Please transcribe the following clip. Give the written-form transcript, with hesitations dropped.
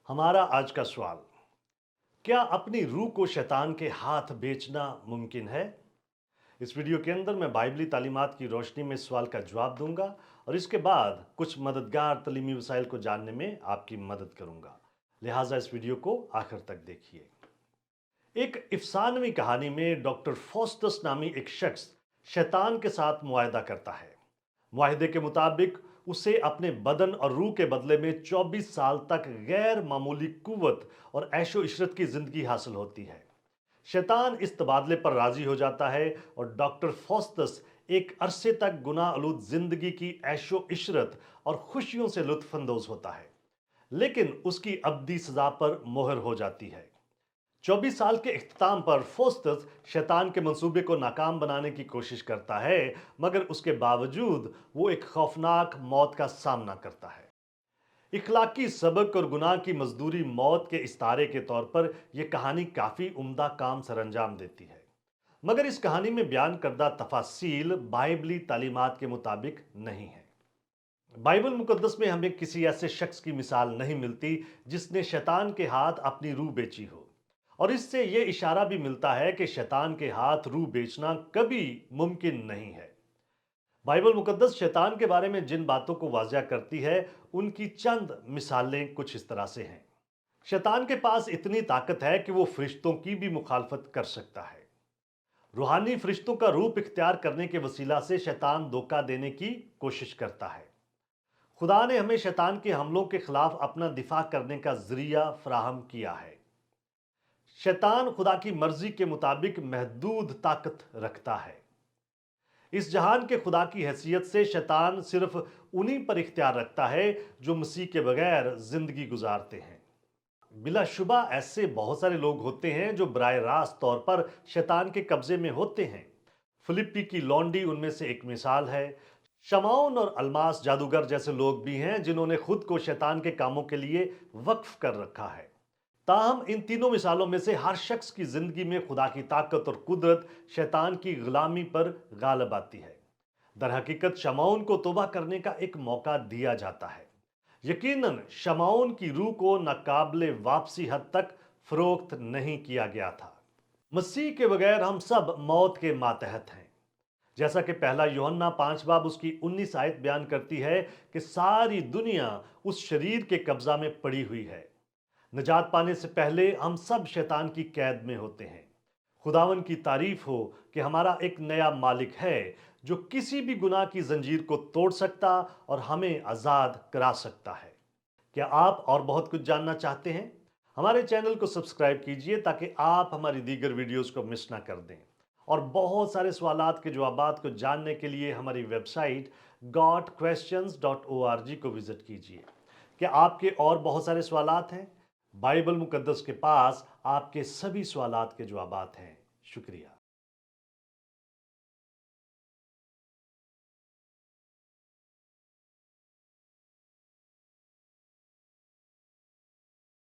हमारा आज का सवाल, क्या अपनी रूह को शैतान के हाथ बेचना मुमकिन है? इस वीडियो के अंदर मैं बाइबली तालीमात की रोशनी में इस सवाल का जवाब दूंगा और इसके बाद कुछ मददगार तलीमी वसाइल को जानने में आपकी मदद करूंगा। लिहाजा इस वीडियो को आखिर तक देखिए। एक अफसानवी कहानी में डॉक्टर फॉस्टस नामी एक शख्स शैतान के साथ मुआहदा करता है। मुआहदे के मुताबिक उसे अपने बदन और रूह के बदले में 24 साल तक गैर मामूली कुव्वत और ऐशो इशरत की जिंदगी हासिल होती है। शैतान इस तबादले पर राजी हो जाता है और डॉक्टर फॉस्टस एक अरसे तक गुनाह आलूद जिंदगी की ऐशो इशरत और खुशियों से लुत्फ अंदोज होता है, लेकिन उसकी अब्दी सजा पर मोहर हो जाती है। 24 साल के इख्तिताम पर फोस्टस शैतान के मंसूबे को नाकाम बनाने की कोशिश करता है, मगर उसके बावजूद वो एक खौफनाक मौत का सामना करता है। इखलाकी सबक और गुनाह की मजदूरी मौत के इस्तारे के तौर पर यह कहानी काफी उम्दा काम सरंजाम देती है, मगर इस कहानी में बयान करदा तफासील बाइबली तालीमात के मुताबिक नहीं है। बाइबल मुकद्दस में हमें किसी ऐसे शख्स की मिसाल नहीं मिलती जिसने शैतान के हाथ अपनी रूह बेची हो, और इससे यह इशारा भी मिलता है कि शैतान के हाथ रूह बेचना कभी मुमकिन नहीं है। बाइबल मुकद्दस शैतान के बारे में जिन बातों को वाज़िया करती है, उनकी चंद मिसालें कुछ इस तरह से हैं। शैतान के पास इतनी ताकत है कि वो फरिश्तों की भी मुखालफत कर सकता है। रूहानी फरिश्तों का रूप इख्तियार करने के वसीला से शैतान धोखा देने की कोशिश करता है। खुदा ने हमें शैतान के हमलों के खिलाफ अपना दिफा करने का जरिया फराहम किया है। शैतान खुदा की मर्जी के मुताबिक महदूद ताकत रखता है। इस जहान के खुदा की हैसियत से शैतान सिर्फ उन्हीं पर इख्तियार रखता है जो मसीह के बगैर जिंदगी गुजारते हैं। बिलाशुबा ऐसे बहुत सारे लोग होते हैं जो बराह रास्त तौर पर शैतान के कब्जे में होते हैं। फिलिप्पी की लौंडी उनमें से एक मिसाल है। शमाउन और अल्मास जादूगर जैसे लोग भी हैं जिन्होंने खुद को शैतान के कामों के लिए वक्फ कर रखा है। ताहम इन तीनों मिसालों में से हर शख्स की जिंदगी में खुदा की ताकत और कुदरत शैतान की गुलामी पर गालब आती है। दर हकीकत शमाउन को तौबा करने का एक मौका दिया जाता है। यकीनन शमाउन की रूह को नाकाबिले वापसी हद तक फरोख्त नहीं किया गया था। मसीह के बगैर हम सब मौत के मातहत हैं। जैसा कि पहला यूहन्ना 5 बाब उसकी 19 आयत बयान करती है कि सारी दुनिया उस शरीर के कब्जा में पड़ी हुई है। निजात पाने से पहले हम सब शैतान की कैद में होते हैं। खुदावन की तारीफ हो कि हमारा एक नया मालिक है जो किसी भी गुनाह की जंजीर को तोड़ सकता और हमें आज़ाद करा सकता है। क्या आप और बहुत कुछ जानना चाहते हैं? हमारे चैनल को सब्सक्राइब कीजिए ताकि आप हमारी दीगर वीडियोस को मिस ना कर दें। और बहुत सारे सवालात के जवाबात को जानने के लिए हमारी वेबसाइट gotquestions.org को विजिट कीजिए। क्या आपके और बहुत सारे सवालात हैं? बाइबल मुकद्दस के पास आपके सभी सवालात के जवाबात हैं। शुक्रिया।